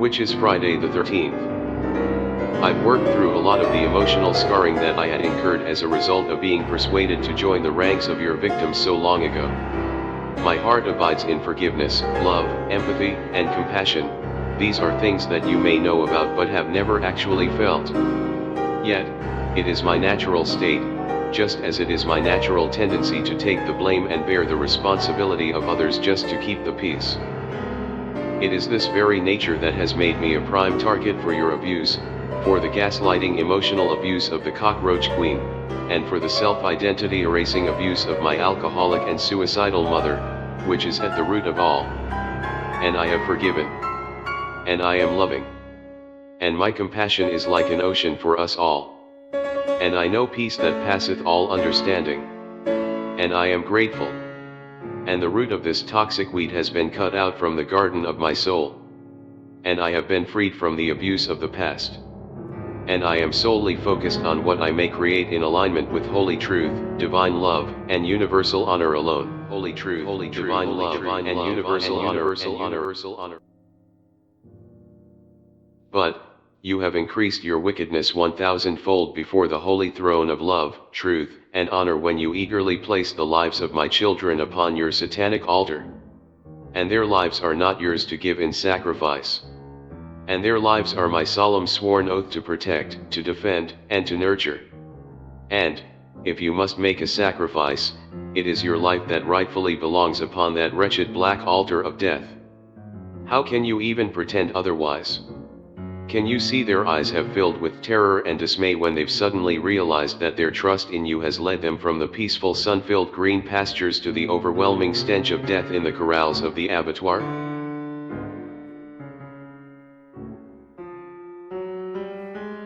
which is Friday the 13th. I've worked through a lot of the emotional scarring that I had incurred as a result of being persuaded to join the ranks of your victims so long ago. My heart abides in forgiveness, love, empathy, and compassion. These are things that you may know about but have never actually felt. Yet, it is my natural state, just as it is my natural tendency to take the blame and bear the responsibility of others just to keep the peace. It is this very nature that has made me a prime target for your abuse, for the gaslighting emotional abuse of the cockroach queen, and for the self-identity erasing abuse of my alcoholic and suicidal mother, which is at the root of all. And I have forgiven. And I am loving. And my compassion is like an ocean for us all. And I know peace that passeth all understanding. And I am grateful. And the root of this toxic weed has been cut out from the garden of my soul. And I have been freed from the abuse of the past. And I am solely focused on what I may create in alignment with holy truth, divine love, and universal honor alone. Holy truth, divine love, and universal honor. But, you have increased your wickedness 1,000-fold before the holy throne of love, truth, and honor when you eagerly place the lives of my children upon your satanic altar. And their lives are not yours to give in sacrifice. And their lives are my solemn sworn oath to protect, to defend, and to nurture. And, if you must make a sacrifice, it is your life that rightfully belongs upon that wretched black altar of death. How can you even pretend otherwise? Can you see their eyes have filled with terror and dismay when they've suddenly realized that their trust in you has led them from the peaceful sun-filled green pastures to the overwhelming stench of death in the corrals of the abattoir?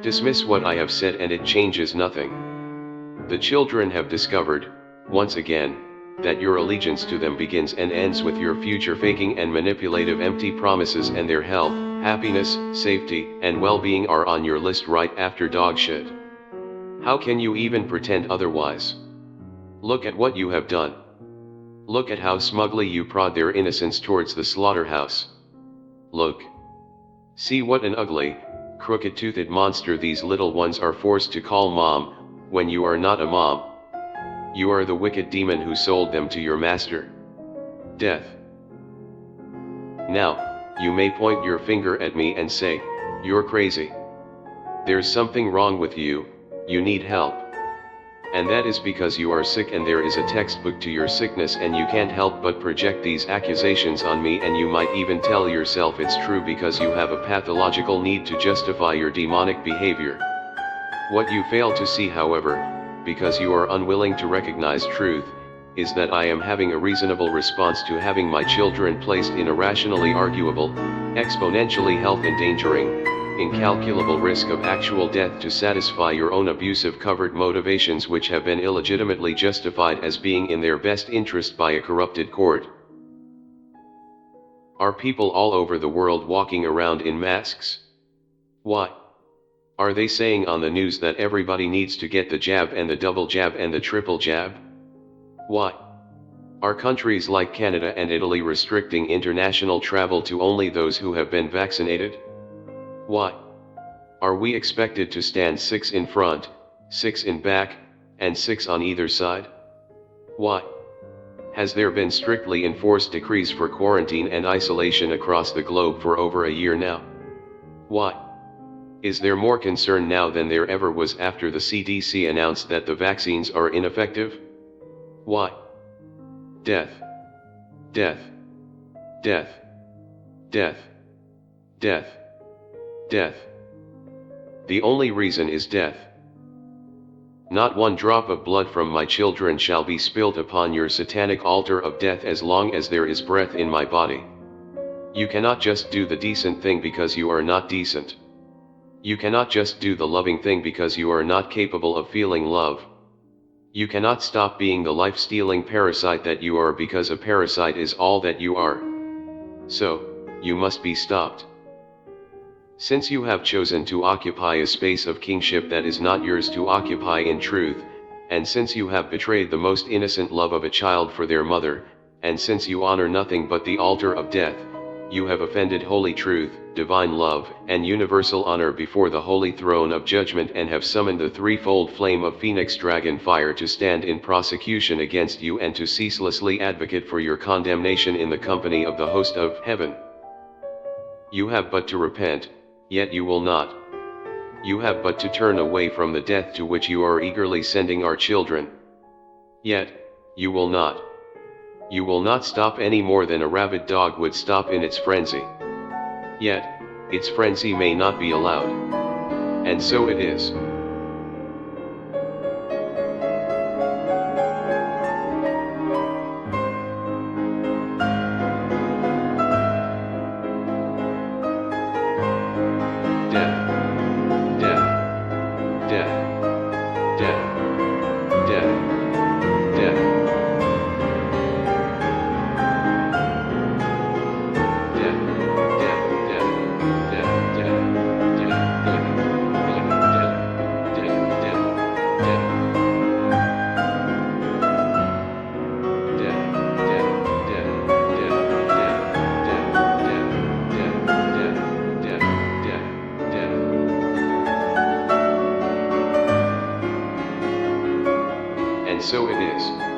Dismiss what I have said and it changes nothing. The children have discovered, once again, that your allegiance to them begins and ends with your future faking and manipulative empty promises, and their health, happiness, safety, and well-being are on your list right after dog shit. How can you even pretend otherwise? Look at what you have done. Look at how smugly you prod their innocence towards the slaughterhouse. Look. See what an ugly, crooked-toothed monster these little ones are forced to call mom, when you are not a mom. You are the wicked demon who sold them to your master. Death. Now, you may point your finger at me and say, "You're crazy. There's something wrong with you, you need help." And that is because you are sick and there is a textbook to your sickness, and you can't help but project these accusations on me, and you might even tell yourself it's true because you have a pathological need to justify your demonic behavior. What you fail to see, however, because you are unwilling to recognize truth, is that I am having a reasonable response to having my children placed in a rationally arguable, exponentially health-endangering, incalculable risk of actual death to satisfy your own abusive covert motivations, which have been illegitimately justified as being in their best interest by a corrupted court. Are people all over the world walking around in masks? Why? Are they saying on the news that everybody needs to get the jab and the double jab and the triple jab? Why? Are countries like Canada and Italy restricting international travel to only those who have been vaccinated? Why? Are we expected to stand 6 in front, 6 in back, and 6 on either side? Why? Has there been strictly enforced decrees for quarantine and isolation across the globe for over a year now? Why? Is there more concern now than there ever was after the CDC announced that the vaccines are ineffective? Why? Death. Death. Death. Death. Death. Death. The only reason is death. Not one drop of blood from my children shall be spilled upon your satanic altar of death as long as there is breath in my body. You cannot just do the decent thing because you are not decent. You cannot just do the loving thing because you are not capable of feeling love. You cannot stop being the life-stealing parasite that you are because a parasite is all that you are. So, you must be stopped. Since you have chosen to occupy a space of kingship that is not yours to occupy in truth, and since you have betrayed the most innocent love of a child for their mother, and since you honor nothing but the altar of death, you have offended holy truth, divine love, and universal honor before the holy throne of judgment, and have summoned the threefold flame of phoenix dragon fire to stand in prosecution against you and to ceaselessly advocate for your condemnation in the company of the host of heaven. You have but to repent, yet you will not. You have but to turn away from the death to which you are eagerly sending our children. Yet, you will not. You will not stop any more than a rabid dog would stop in its frenzy. Yet, its frenzy may not be allowed. And so it is. Death. Death. Death. Death. Death. Death. And so it is.